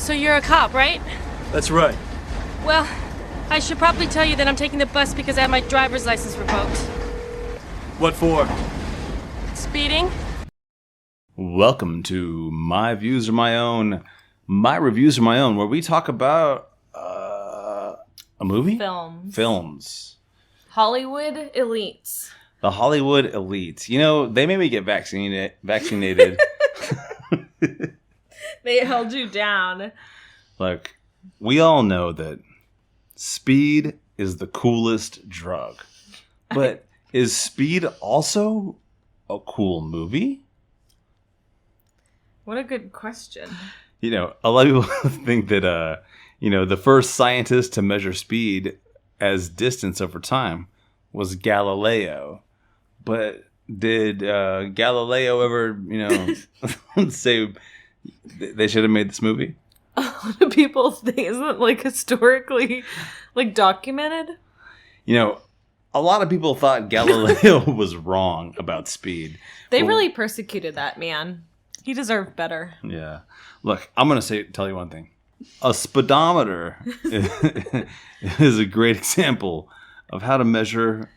So you're a cop, right? That's right. Well, I should probably tell you that I'm taking the bus because I have my driver's license revoked. What for? Speeding? Welcome to My Views Are My Own, My Reviews Are My Own, where we talk about a movie? Films. Hollywood elites. The Hollywood elites. You know, they made me get vaccinated. They held you down. Look, we all know that speed is the coolest drug. But is Speed also a cool movie? What a good question. You know, a lot of people think that, the first scientist to measure speed as distance over time was Galileo. But did Galileo ever, say they should have made this movie? A lot of people think, isn't it historically documented? A lot of people thought Galileo was wrong about speed. They really persecuted that man. He deserved better. Yeah. Look, I'm going to tell you one thing. A speedometer is a great example of how to measure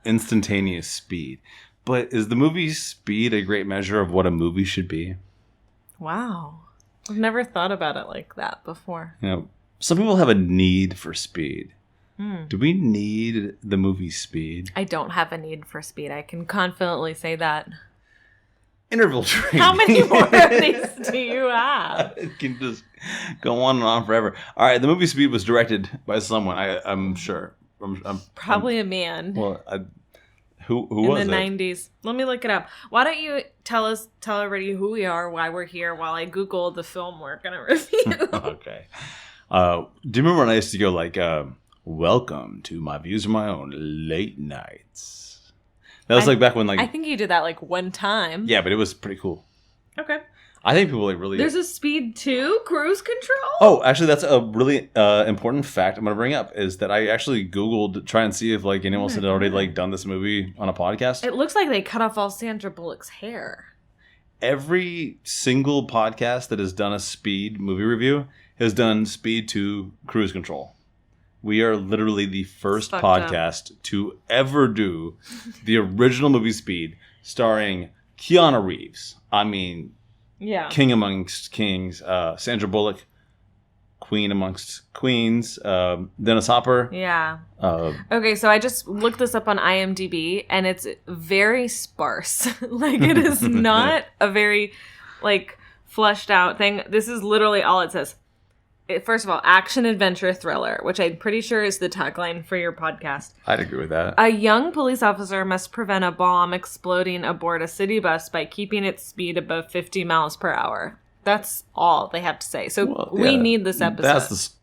instantaneous speed. But is the movie Speed a great measure of what a movie should be? Wow. I've never thought about it like that before. Some people have a need for speed. Do we need the movie Speed? I don't have a need for speed. I can confidently say that. Interval training. How many more of these do you have? It can just go on and on forever. All right, the movie Speed was directed by someone. I'm sure. Probably a man. Well, who was it? In the 90s. Let me look it up. Why don't you tell everybody who we are, why we're here, while I Google the film we're going to review. Okay. Do you remember when I used to go welcome to My Views Are My Own late nights? That was back when I think you did that one time. Yeah, but it was pretty cool. Okay. I think people really... There's a Speed 2 cruise control? Oh, actually, that's a really important fact I'm going to bring up, is that I actually Googled to try and see if anyone else had already done this movie on a podcast. It looks like they cut off all Sandra Bullock's hair. Every single podcast that has done a Speed movie review has done Speed 2 cruise control. We are literally the first podcast to ever do the original movie Speed, starring Keanu Reeves. I mean... Yeah. King amongst kings, Sandra Bullock, queen amongst queens, Dennis Hopper. Yeah. Okay, so I just looked this up on IMDb, and it's very sparse. It is not a very, fleshed out thing. This is literally all it says. First of all, action, adventure, thriller, which I'm pretty sure is the tagline for your podcast. I'd agree with that. A young police officer must prevent a bomb exploding aboard a city bus by keeping its speed above 50 miles per hour. That's all they have to say. So we need this episode.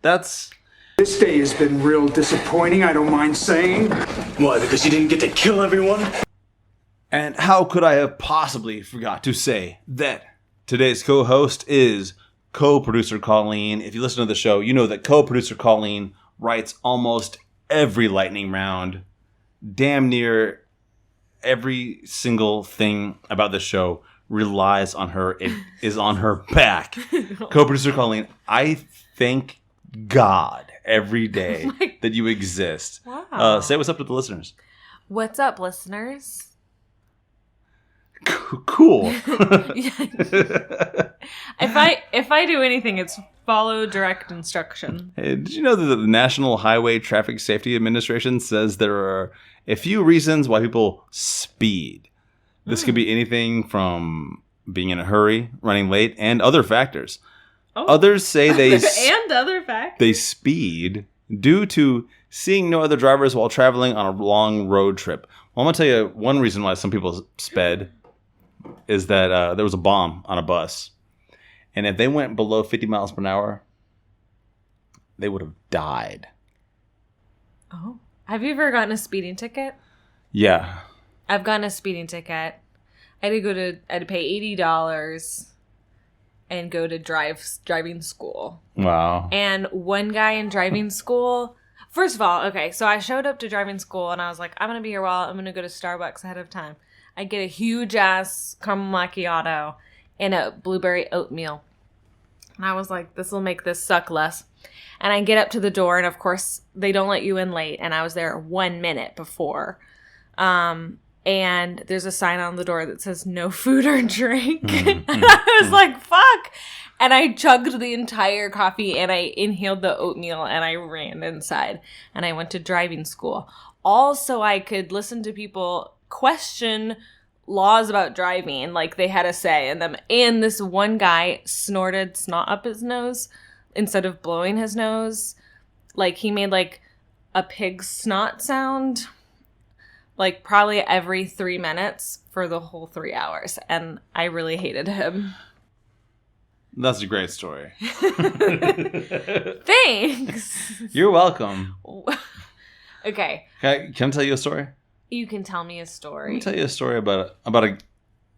This day has been real disappointing, I don't mind saying. Why, because you didn't get to kill everyone? And how could I have possibly forgot to say that today's co-host is... Co-Producer Colleen. If you listen to the show, you know that Co-Producer Colleen writes almost every lightning round. Damn near every single thing about the show relies on her. It is on her back. Co-Producer Colleen, I thank God every day that you exist. Wow. Say what's up to the listeners. What's up, listeners? Cool. If I do anything, it's follow direct instruction. Hey, did you know that the National Highway Traffic Safety Administration says there are a few reasons why people speed? This could be anything from being in a hurry, running late, and other factors. Oh. Others say they speed due to seeing no other drivers while traveling on a long road trip. Well, I'm going to tell you one reason why some people sped is that there was a bomb on a bus. And if they went below 50 miles per hour, they would have died. Oh. Have you ever gotten a speeding ticket? Yeah. I've gotten a speeding ticket. I had to pay $80 and go to driving school. Wow. And one guy in driving school, first of all, okay, so I showed up to driving school and I was like, I'm going to be here while I'm going to go to Starbucks ahead of time. I get a huge ass caramel macchiato and a blueberry oatmeal. And I was like, this will make this suck less. And I get up to the door, and of course, they don't let you in late. And I was there 1 minute before. And there's a sign on the door that says no food or drink. And I was like, fuck. And I chugged the entire coffee, and I inhaled the oatmeal, and I ran inside. And I went to driving school. All so I could listen to people question laws about driving, like they had a say in them. And this one guy snorted snot up his nose instead of blowing his nose. Like, he made like a pig snot sound, like probably every 3 minutes for the whole 3 hours. And I really hated him. That's a great story. Thanks. You're welcome. Okay. Can I tell you a story? You can tell me a story. Let me tell you a story about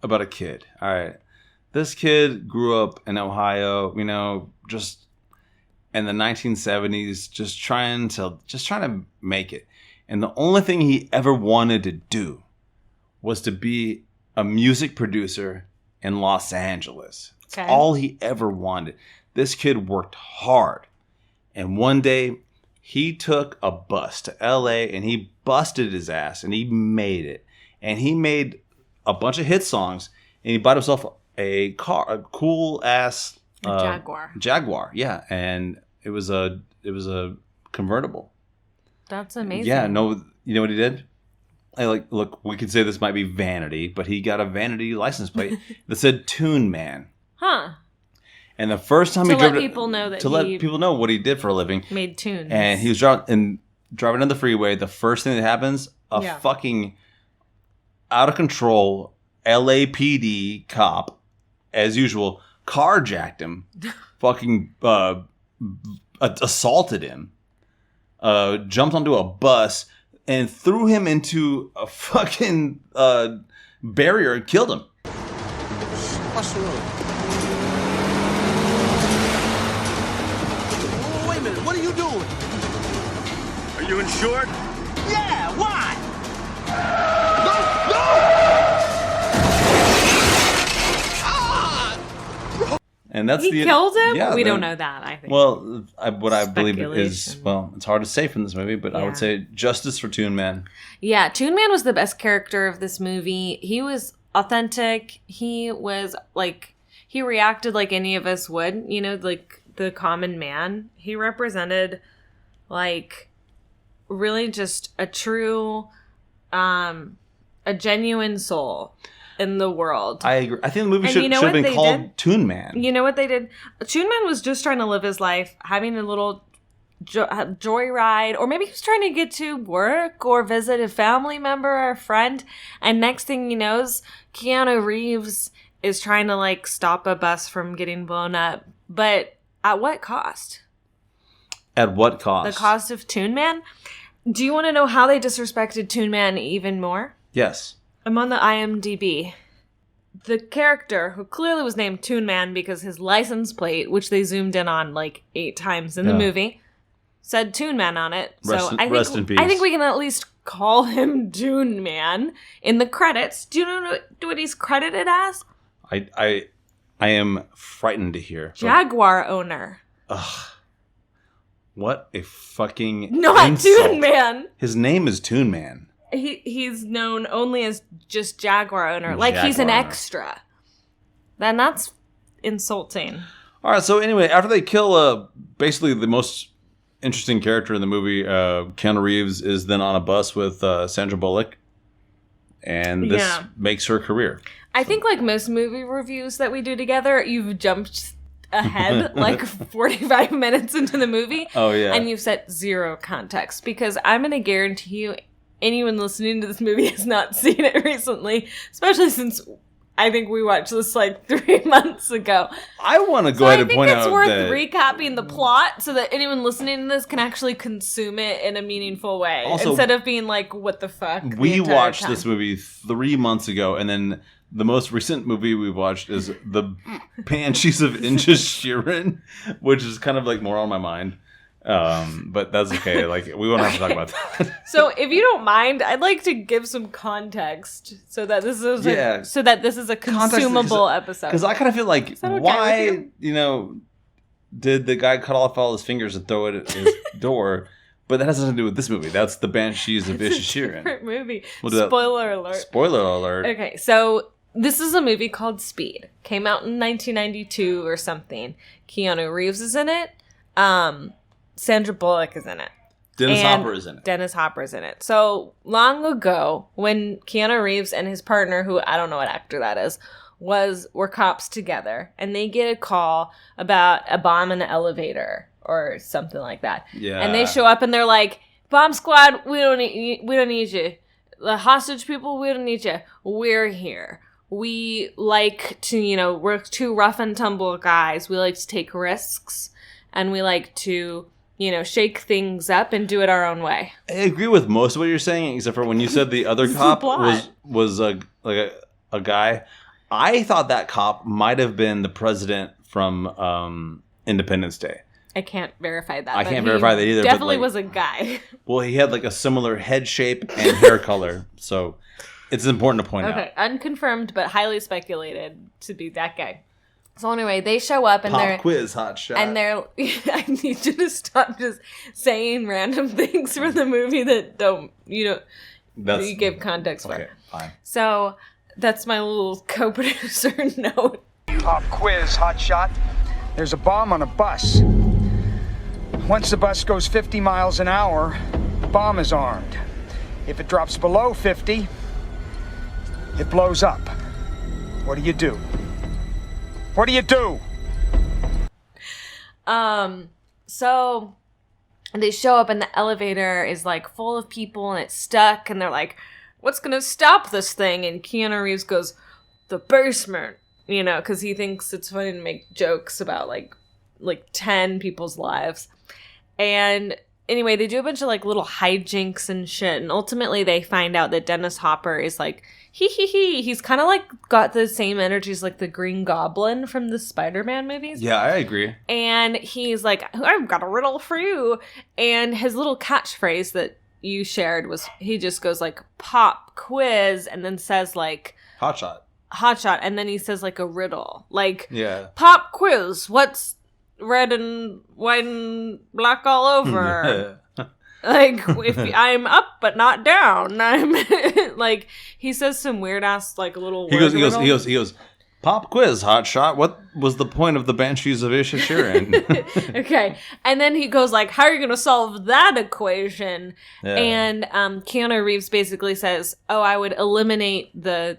a kid. All right. This kid grew up in Ohio, just in the 1970s, just trying to make it. And the only thing he ever wanted to do was to be a music producer in Los Angeles. That's all he ever wanted. This kid worked hard. And one day he took a bus to LA and he busted his ass and he made it. And he made a bunch of hit songs and he bought himself a cool ass Jaguar. Jaguar, yeah. And it was a convertible. That's amazing. Yeah, no, you know what he did? Look, we could say this might be vanity, but he got a vanity license plate that said Tuneman. Huh. And the first time let people know what he did for a living, made tunes. And he was driving on the freeway. The first thing that happens, fucking out of control LAPD cop, as usual, carjacked him, fucking assaulted him, jumped onto a bus and threw him into a fucking barrier and killed him. What's the road? Wait a minute, what are you doing? Are you insured? Yeah, why? And that's he killed him? Yeah, we don't know that, I think. Well, what I believe is, it's hard to say from this movie, but I would say justice for Tuneman. Yeah, Tuneman was the best character of this movie. He was authentic. He was he reacted like any of us would, like the common man. He represented really just a true, a genuine soul in the world. I agree. I think the movie should have been called Tuneman. You know what they did? Tuneman was just trying to live his life, having a little joyride, or maybe he was trying to get to work or visit a family member or a friend. And next thing he knows, Keanu Reeves is trying to stop a bus from getting blown up. But at what cost? At what cost? The cost of Tuneman? Do you want to know how they disrespected Tuneman even more? Yes. I'm on the IMDb. The character, who clearly was named Tuneman because his license plate, which they zoomed in on 8 times in the movie, said Tuneman on it. Rest in peace. I think we can at least call him Tuneman in the credits. Do you know what he's credited as? I am frightened to hear. Jaguar owner. Ugh. What a fucking Not insult. Tuneman. His name is Tuneman. He's known only as just Jaguar owner. Jaguar he's an owner. extra. Then that's insulting. All right, so anyway, after they kill basically the most interesting character in the movie, Keanu Reeves is then on a bus with Sandra Bullock. And this makes her career. I think most movie reviews that we do together, you've jumped ahead 45 minutes into the movie. Oh, yeah. And you've set zero context, because I'm going to guarantee you anyone listening to this movie has not seen it recently, especially since I think we watched this 3 months ago. I want to go ahead and point out that... I think it's worth recapping the plot so that anyone listening to this can actually consume it in a meaningful way. Also, instead of being what the fuck? We watched this movie 3 months ago, and then the most recent movie we watched is The Banshees of Inisherin, which is kind of more on my mind. But that's okay. We won't have to talk about that. So, if you don't mind, I'd like to give some context so that this is a consumable episode. Because I kind of feel okay why did the guy cut off all his fingers and throw it at his door? But that has nothing to do with this movie. That's the Banshees of Inisherin. Different movie. We'll Spoiler alert. Spoiler alert. Okay, so this is a movie called Speed. Came out in 1992 or something. Keanu Reeves is in it. Sandra Bullock is in it. Dennis Hopper is in it. Dennis Hopper is in it. So long ago, when Keanu Reeves and his partner, who I don't know what actor that is, were cops together, and they get a call about a bomb in an elevator or something like that. Yeah. And they show up and they're like, "Bomb squad, we don't need you. The hostage people, we don't need you. We're here. We like to, we're two rough and tumble guys. We like to take risks, and we like to, shake things up and do it our own way." I agree with most of what you're saying, except for when you said the other cop was a guy. I thought that cop might have been the president from Independence Day. I can't verify that. I can't verify that either. Definitely but was a guy. Well, he had a similar head shape and hair color, so it's important to point out. Okay, unconfirmed but highly speculated to be that guy. So anyway, they show up and Pop quiz, hot shot. And they're, I need you to stop just saying random things from the movie that you give context for. Okay, fine. So that's my little co-producer note. Pop quiz, hotshot. There's a bomb on a bus. Once the bus goes 50 miles an hour, the bomb is armed. If it drops below 50, it blows up. What do you do? What do you do? So they show up and the elevator is full of people and it's stuck and they're like, "What's gonna stop this thing?" And Keanu Reeves goes, "The basement," because he thinks it's funny to make jokes about like 10 people's lives. And anyway, they do a bunch of little hijinks and shit, and ultimately they find out that Dennis Hopper is he's kind of got the same energy as the Green Goblin from the Spider-Man movies. Yeah, I agree. And he's like, "I've got a riddle for you." And his little catchphrase that you shared was, he just goes "pop quiz," and then says hotshot, and then he says a riddle, yeah, "Pop quiz, what's red and white and black all over?" If I'm up but not down, I'm he says some weird ass little. He goes. "Pop quiz, hot shot. What was the point of the Banshees of Inisherin?" Okay, and then he goes "How are you going to solve that equation?" Yeah. And Keanu Reeves basically says, "Oh, I would eliminate the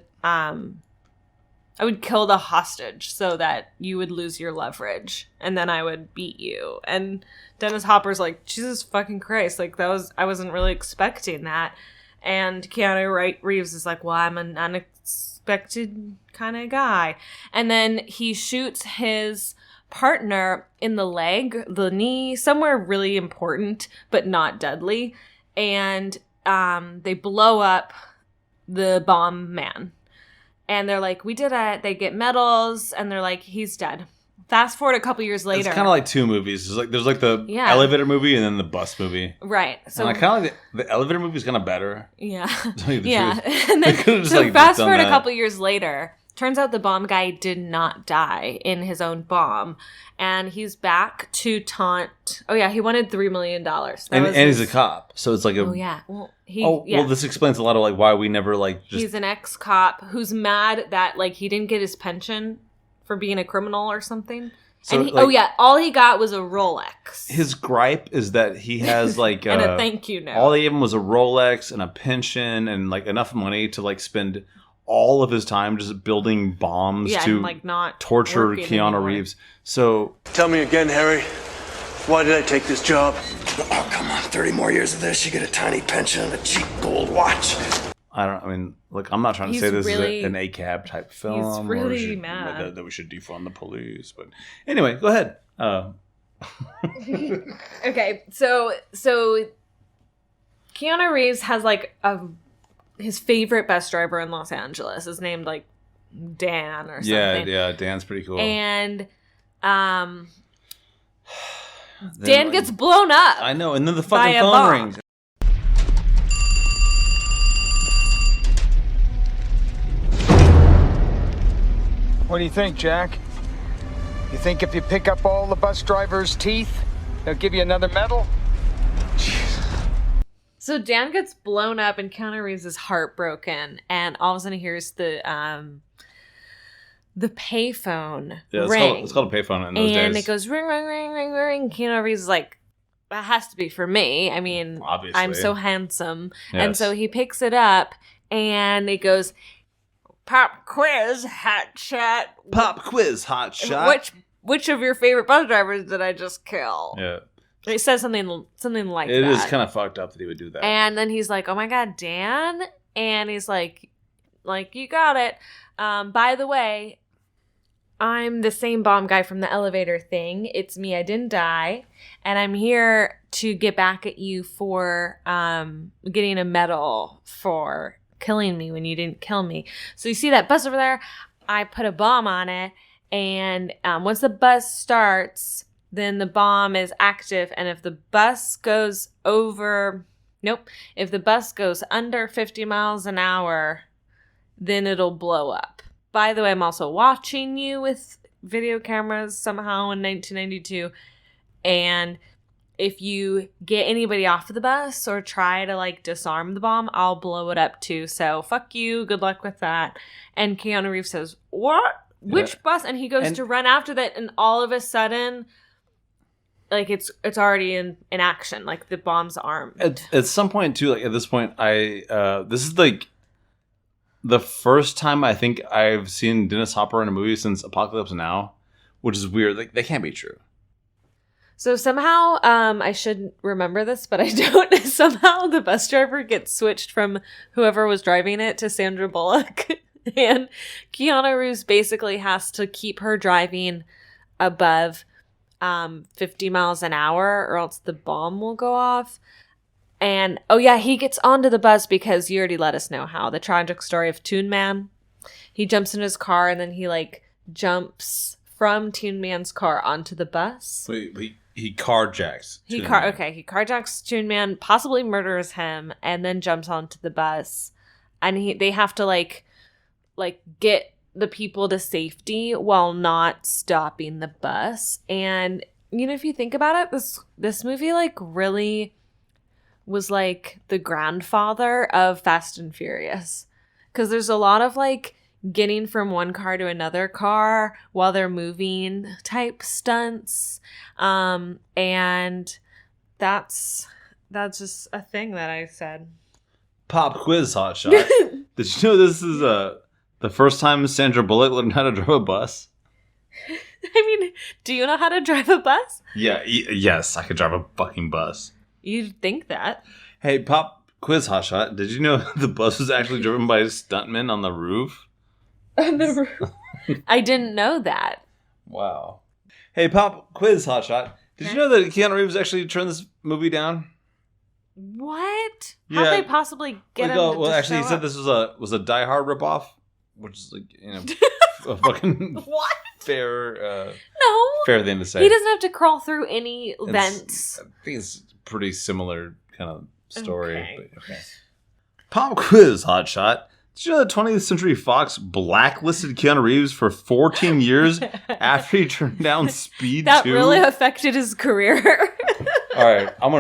I would kill the hostage so that you would lose your leverage, and then I would beat you." And Dennis Hopper's like, "Jesus fucking Christ, I wasn't really expecting that." And Keanu Reeves is like, "Well, I'm an unexpected kind of guy." And then he shoots his partner in the leg, the knee, somewhere really important, but not deadly. And they blow up the bomb man. And they're like, "We did it." They get medals, and they're like, "He's dead." Fast forward a couple years later. It's kind of like two movies. There's the elevator movie and then the bus movie. Right. So and I kind of the elevator movie is kind of better. Yeah. Yeah. And then, so fast forward a couple years later, turns out the bomb guy did not die in his own bomb. And he's back to taunt. Oh, yeah. He wanted $3 million. And he's a cop. So it's like a... Oh, yeah. Well, well, this explains a lot of why we never just... He's an ex-cop who's mad that he didn't get his pension for being a criminal or something. So, and all he got was a Rolex. His gripe is that he has and a thank you note. All they gave him was a Rolex and a pension and enough money to spend all of his time just building bombs to and, not torture Keanu Reeves. So tell me again, Harry, why did I take this job? Oh, come on, 30 more years of this, you get a tiny pension and a cheap gold watch. I'm not trying to say this is an ACAB type film. He's really mad. That we should defund the police. But anyway, go ahead. Okay, so Keanu Reeves has his favorite bus driver in Los Angeles is named Dan or something. Yeah, Dan's pretty cool. And Dan gets blown up. I know, and then the fucking phone rings. What do you think, Jack? You think if you pick up all the bus drivers' teeth, they'll give you another medal? So Dan gets blown up and Keanu Reeves is heartbroken, and all of a sudden he hears the payphone ring. It's called a payphone in those days. And it goes ring, ring, ring, ring, ring. Keanu Reeves is like, that has to be for me. I mean, obviously. I'm so handsome. Yes. And so he picks it up and it goes, pop quiz, hot shot. Pop quiz, hot shot. Which of your favorite bus drivers did I just kill? Yeah. It says something like that. It is kind of fucked up that he would do that. And then he's like, oh my God, Dan? And he's like, you got it. By the way, I'm the same bomb guy from the elevator thing. It's me. I didn't die. And I'm here to get back at you for getting a medal for killing me when you didn't kill me. So you see that bus over there? I put a bomb on it. And once the bus starts, then the bomb is active. And if the bus goes if the bus goes under 50 miles an hour, then it'll blow up. By the way, I'm also watching you with video cameras somehow in 1992. And if you get anybody off of the bus or try to like disarm the bomb, I'll blow it up too. So fuck you. Good luck with that. And Keanu Reeves says, what? Which bus? And he goes to run after that. And all of a sudden, like it's already in action. Like the bomb's armed. At some point too, like at this point, this is like the first time I think I've seen Dennis Hopper in a movie since Apocalypse Now, which is weird. Like, that can't be true. So somehow, I should remember this, but I don't. Somehow the bus driver gets switched from whoever was driving it to Sandra Bullock. And Keanu Reeves basically has to keep her driving above 50 miles an hour or else the bomb will go off. And, oh yeah, he gets onto the bus because you already let us know how. The tragic story of Tuneman. He jumps in his car and then he, like, jumps from Tuneman's car onto the bus. Wait, he carjacks. He carjacks Tuneman, possibly murders him, and then jumps onto the bus. And they have to, like get the people to safety while not stopping the bus. And, you know, if you think about it, this movie, like, really was like the grandfather of Fast and Furious, because there's a lot of like getting from one car to another car while they're moving type stunts, and that's just a thing that I said. Pop quiz, hotshot. Did you know this is the first time Sandra Bullock learned how to drive a bus? I mean, do you know how to drive a bus? Yeah, yes, I could drive a fucking bus. You'd think that. Hey, pop quiz, hotshot. Did you know the bus was actually driven by stuntmen on the roof? On the roof? I didn't know that. Wow. Hey, pop quiz, hotshot. Did you know that Keanu Reeves actually turned this movie down? What? Yeah. How'd they possibly get him to actually, he show said up? this was a Die Hard ripoff, which is like, you know, a fucking what? Fair thing to say. He doesn't have to crawl through any vents. I think it's a pretty similar kind of story. Okay. But okay. Pop quiz, hotshot. Did you know that 20th Century Fox blacklisted Keanu Reeves for 14 years after he turned down Speed 2? That really affected his career. All right, I'm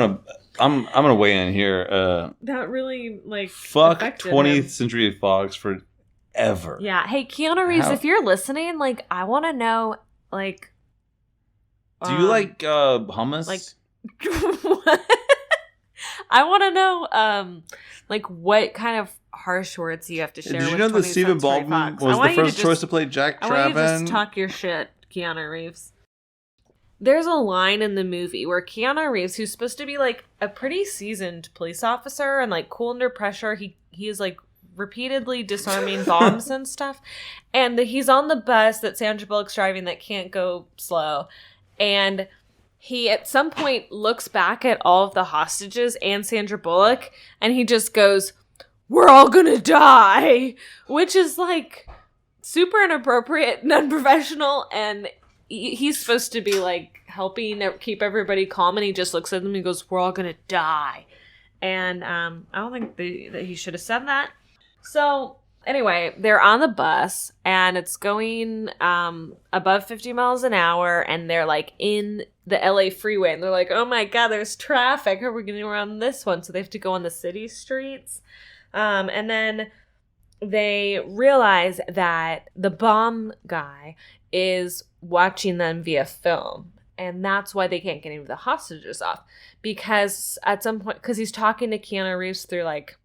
gonna weigh in here. That really fuck affected 20th him. Century Fox forever. Yeah. Hey, Keanu Reeves, if you're listening, like, I want to know, like, do you like hummus? Like, what? I want to know, like, what kind of harsh words you have to share. Did you with know that 20th Stephen Century Baldwin Fox. was the first choice to play Jack Traven? I want you to just talk your shit, Keanu Reeves. There's a line in the movie where Keanu Reeves, who's supposed to be like a pretty seasoned police officer and like cool under pressure, he is like repeatedly disarming bombs and stuff, and he's on the bus that Sandra Bullock's driving that can't go slow, and he at some point looks back at all of the hostages and Sandra Bullock, and he just goes, "We're all gonna die," which is like super inappropriate and unprofessional, and he's supposed to be like helping keep everybody calm, and he just looks at them and he goes, "We're all gonna die." And I don't think that he should have said that. So Anyway, they're on the bus and it's going above 50 miles an hour and they're like in the LA freeway and they're like, oh my God, there's traffic. How are we going to run this one? So they have to go on the city streets. And then they realize that the bomb guy is watching them via film. And that's why they can't get any of the hostages off. Because at some point, because he's talking to Keanu Reeves through like,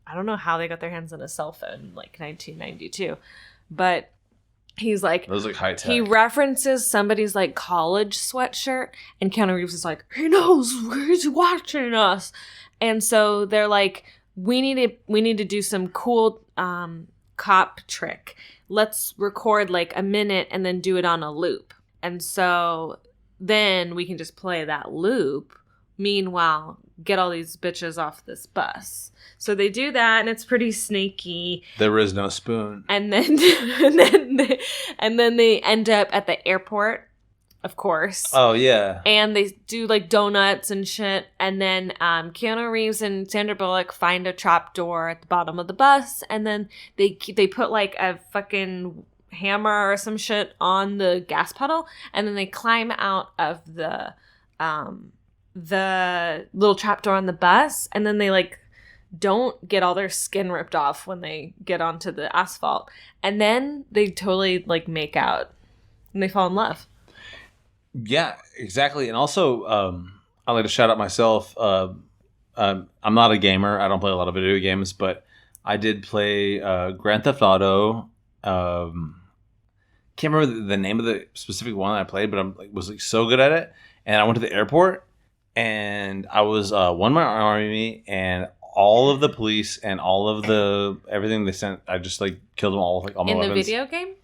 I don't know how they got their hands on a cell phone in like 1992, but he's like, it was like high tech. He references somebody's like college sweatshirt, and Keanu Reeves is like, he knows, he's watching us, and so they're like, we need to do some cool cop trick. Let's record like a minute and then do it on a loop, and so then we can just play that loop. Meanwhile, get all these bitches off this bus. So they do that, and it's pretty sneaky. There is no spoon. And then, and then they end up at the airport, of course. Oh yeah. And they do like donuts and shit. And then Keanu Reeves and Sandra Bullock find a trap door at the bottom of the bus, and then they put like a fucking hammer or some shit on the gas pedal, and then they climb out of the little trapdoor on the bus, and then they like don't get all their skin ripped off when they get onto the asphalt, and then they totally like make out and they fall in love. Yeah, exactly. And also I like to shout out myself. I'm not a gamer. I don't play a lot of video games, but I did play Grand Theft Auto. Can't remember the name of the specific one I played, but I was like so good at it. And I went to the airport, and I was one man army, and all of the police and all of the everything they sent, I just like killed them all with like all my weapons. In the video game?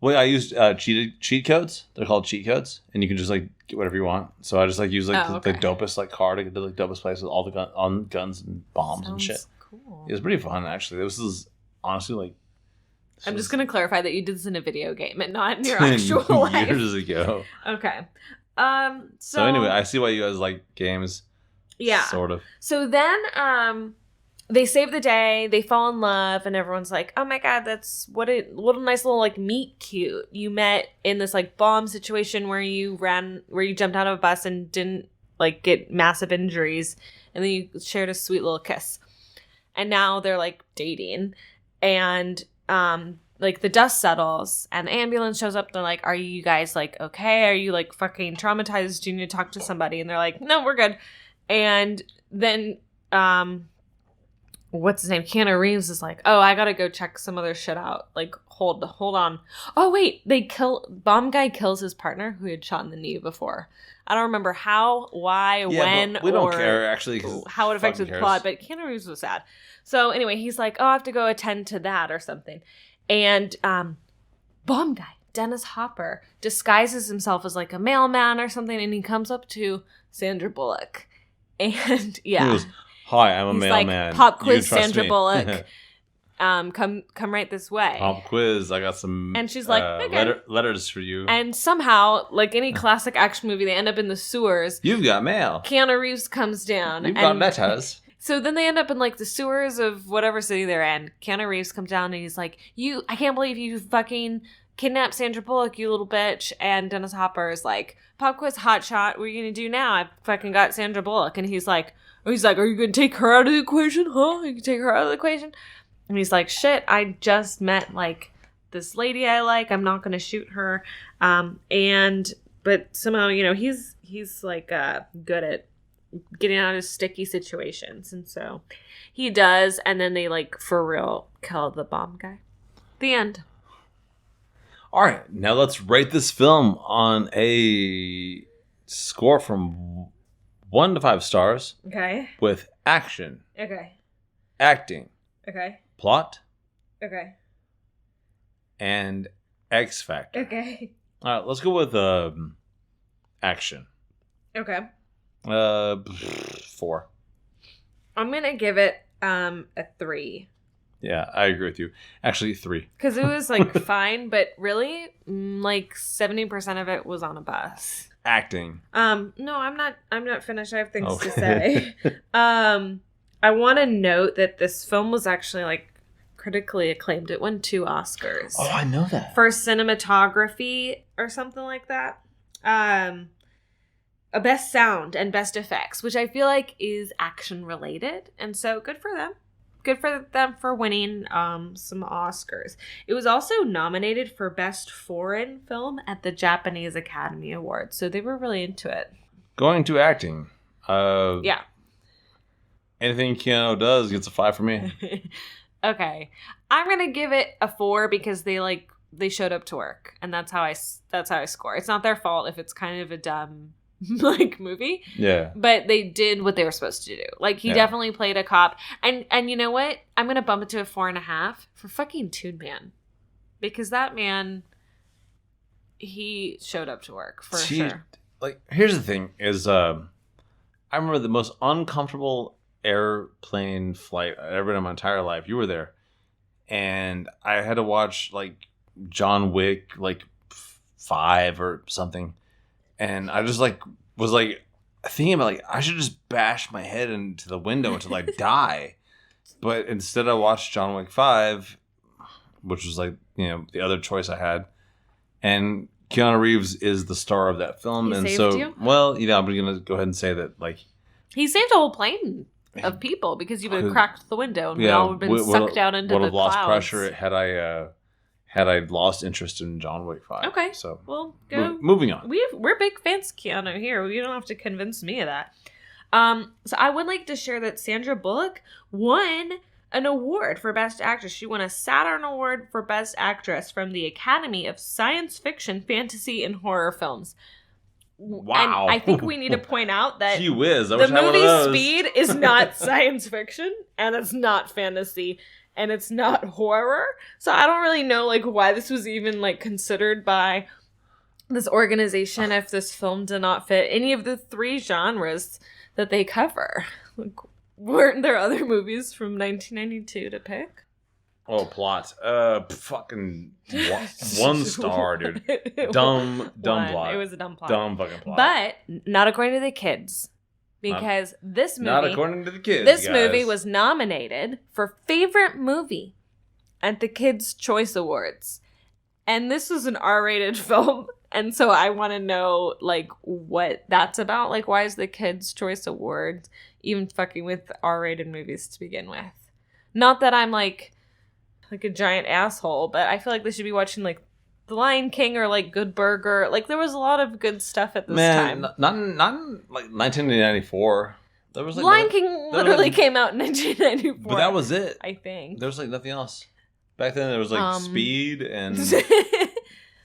Well, I used cheat codes. They're called cheat codes, and you can just like get whatever you want. So I just like use like the dopest like car to get the like dopest place with all the guns and bombs and shit. Cool. It was pretty fun actually. This is honestly like. I'm just gonna clarify that you did this in a video game and not in your actual life. Years ago. Okay. So anyway, I see why you guys like games. Yeah. Sort of. So then they save the day, they fall in love, and everyone's like, oh my God, that's what a nice little like meet cute. You met in this like bomb situation where you jumped out of a bus and didn't like get massive injuries, and then you shared a sweet little kiss. And now they're like dating, and like the dust settles and the ambulance shows up. They're like, are you guys like okay? Are you like fucking traumatized? Do you need to talk to somebody? And they're like, no, we're good. And then what's his name? Keanu Reeves is like, oh, I gotta go check some other shit out. Like, hold on. Oh wait, bomb guy kills his partner who he had shot in the knee before. I don't remember how, why, when, we don't care actually how it affected the plot, but Keanu Reeves was sad. So anyway, he's like, oh, I have to go attend to that or something. And bomb guy, Dennis Hopper, disguises himself as like a mailman or something, and he comes up to Sandra Bullock. And yeah. He goes, hi, I'm a mailman. Like, pop quiz, Sandra Bullock. Come right this way. Pop quiz. I got some. And she's like, okay. letters for you. And somehow, like any classic action movie, they end up in the sewers. You've got mail. Keanu Reeves comes down. You've got letters. So then they end up in like the sewers of whatever city they're in. Keanu Reeves comes down and he's like, I can't believe you fucking kidnapped Sandra Bullock, you little bitch. And Dennis Hopper is like, pop quiz, hot shot. What are you going to do now? I fucking got Sandra Bullock. And he's like, are you going to take her out of the equation? Huh? You can take her out of the equation? And he's like, shit, I just met like this lady I like. I'm not going to shoot her. But somehow, he's like good at getting out of sticky situations. And so he does. And then they like for real kill the bomb guy. The end. All right. Now let's rate this film on a score from 1 to 5 stars. Okay. With action. Okay. Acting. Okay. Plot. Okay. And X Factor. Okay. All right. Let's go with action. Okay. 4. I'm gonna give it a 3. Yeah, I agree with you. Actually, 3. Because it was like fine, but really, like 70% of it was on a bus. Acting. No, I'm not finished. I have things to say. I want to note that this film was actually like critically acclaimed. It won 2 Oscars. Oh, I know that. For cinematography or something like that. A best sound and best effects, which I feel like is action related. And so good for them. Good for them for winning some Oscars. It was also nominated for best foreign film at the Japanese Academy Awards. So they were really into it. Going to acting. Yeah. Anything Keanu does gets a 5 for me. Okay. I'm going to give it a 4 because they showed up to work, and that's how I score. It's not their fault if it's kind of a dumb movie. Yeah. But they did what they were supposed to do. Like, he definitely played a cop. And you know what? I'm going to bump it to a 4.5 for fucking Tuneman. Because that man, he showed up to work for sure. Like, here's the thing is, I remember the most uncomfortable airplane flight I've ever been in my entire life. You were there. And I had to watch, like, John Wick, like, 5 or something. And I just, like, was, like, thinking about, like, I should just bash my head into the window until I die. But instead I watched John Wick 5, which was, like, you know, the other choice I had. And Keanu Reeves is the star of that film. He and saved so, you? well, you know, I'm going to go ahead and say that, like... He saved a whole plane of people because you would have cracked the window and we all would have been sucked down into the clouds. Would have lost pressure had I lost interest in John Wick 5. Okay. So, well, go. Moving on. We're big fans of Keanu here. You don't have to convince me of that. So I would like to share that Sandra Bullock won an award for Best Actress. She won a Saturn Award for Best Actress from the Academy of Science Fiction, Fantasy, and Horror Films. Wow. And I think we need to point out that Gee whiz, the movie Speed is not science fiction, and it's not fantasy, and it's not horror. So I don't really know, like, why this was even, like, considered by this organization if this film did not fit any of the 3 genres that they cover. Like, weren't there other movies from 1992 to pick? Oh, plot. Fucking 1 star, dude. Dumb plot. It was a dumb plot. Dumb fucking plot. But not according to the kids. Because this movie... Not according to the kids, This guys. movie was nominated for Favorite Movie at the Kids' Choice Awards. And this was an R-rated film. And so I want to know, like, what that's about. Like, why is the Kids' Choice Awards even fucking with R-rated movies to begin with? Not that I'm, like a giant asshole, but I feel like they should be watching, like, The Lion King or, like, Good Burger. Like, there was a lot of good stuff at this time. Not in, like, 1994. There was, like, Lion King literally came out in 1994. But that was it. I think. There was, like, nothing else. Back then, there was, like, Speed and...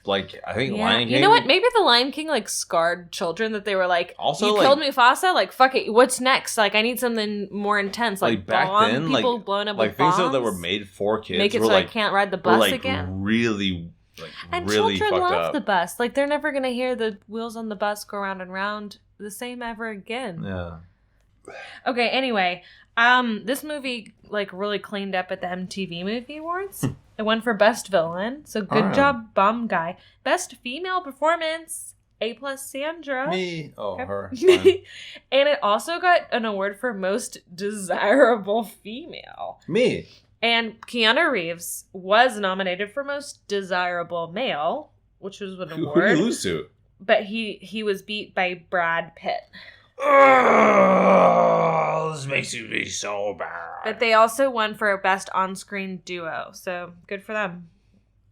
Like, I think Lion King... You know what? Maybe the Lion King, like, scarred children that they were like, also, you like, killed Mufasa? Like, fuck it. What's next? Like, I need something more intense. Like back then, people like, blowing up like with things bombs. that were made for kids Make it were, so like, I can't ride the bus like, again. really, like, And really children fucked love up. the bus. Like, they're never going to hear the wheels on the bus go round and round the same ever again. Yeah. Okay, anyway. This movie, like, really cleaned up at the MTV Movie Awards. It won for Best Villain, so good job, Bum Guy. Best Female Performance, A+ Sandra. Me. Oh, Okay. her. Fine. And it also got an award for Most Desirable Female. Me. And Keanu Reeves was nominated for Most Desirable Male, which was an Who award. did he lose to? But he was beat by Brad Pitt. Oh, this makes me so bad. But they also won for Best On-Screen Duo, so good for them.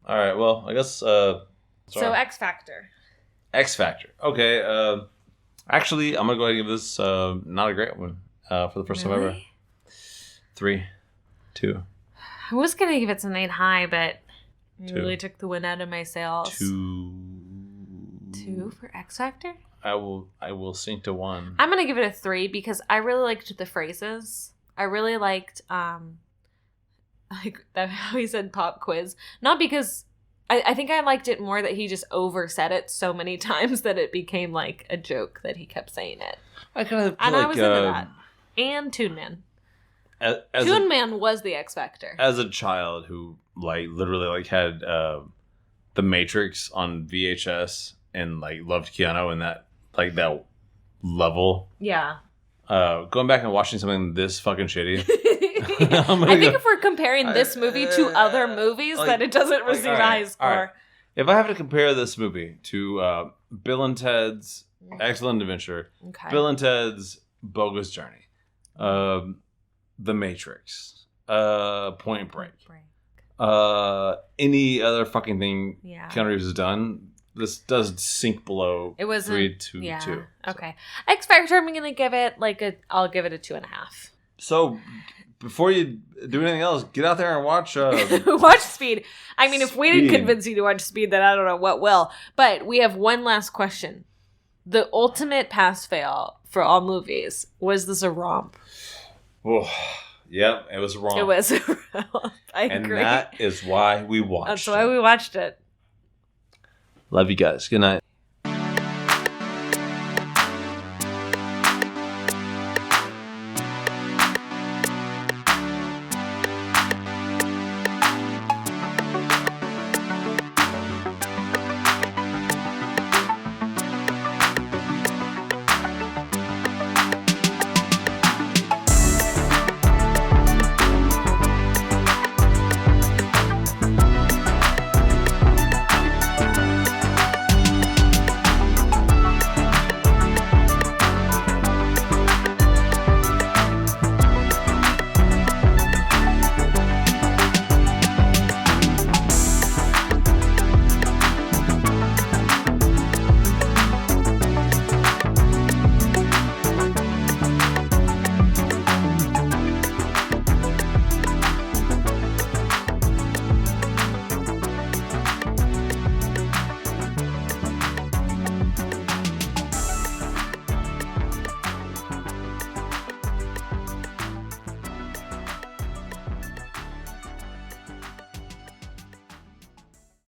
All right, well, I guess... So X Factor. X Factor. Okay, actually, I'm going to go ahead and give this not a great one for the first time ever. 3, 2. I was going to give it some 8 high, but you 2. really took the wind out of my sails. 2. 2 for X Factor? I will sink to 1. I'm going to give it a 3 because I really liked the phrases. I really liked like that how he said pop quiz. Not because I think I liked it more that he just oversaid it so many times that it became like a joke that he kept saying it. I kind of and I was into that. And Tuneman. Tuneman was the X Factor. As a child who like literally like had The Matrix on VHS and like loved Keanu and that like that level. Yeah. Going back and watching something this fucking shitty I think if we're comparing this movie to other movies, then it doesn't receive a high score. All right. If I have to compare this movie to Bill and Ted's Excellent Adventure, Bill and Ted's Bogus Journey, The Matrix, Point Break, any other fucking thing Keanu Reeves has done, this does sink below. It was 3 to 2. Okay. X Factor, I'm gonna give it I'll give it a 2.5. So before you do anything else, get out there and watch watch Speed. I mean, if we didn't convince you to watch Speed, then I don't know what will. But we have one last question. The ultimate pass-fail for all movies. Was this a romp? Oh, yep, it was a romp. It was a romp. I agree. And that is why we watched it. That's why we watched it. Love you guys. Good night.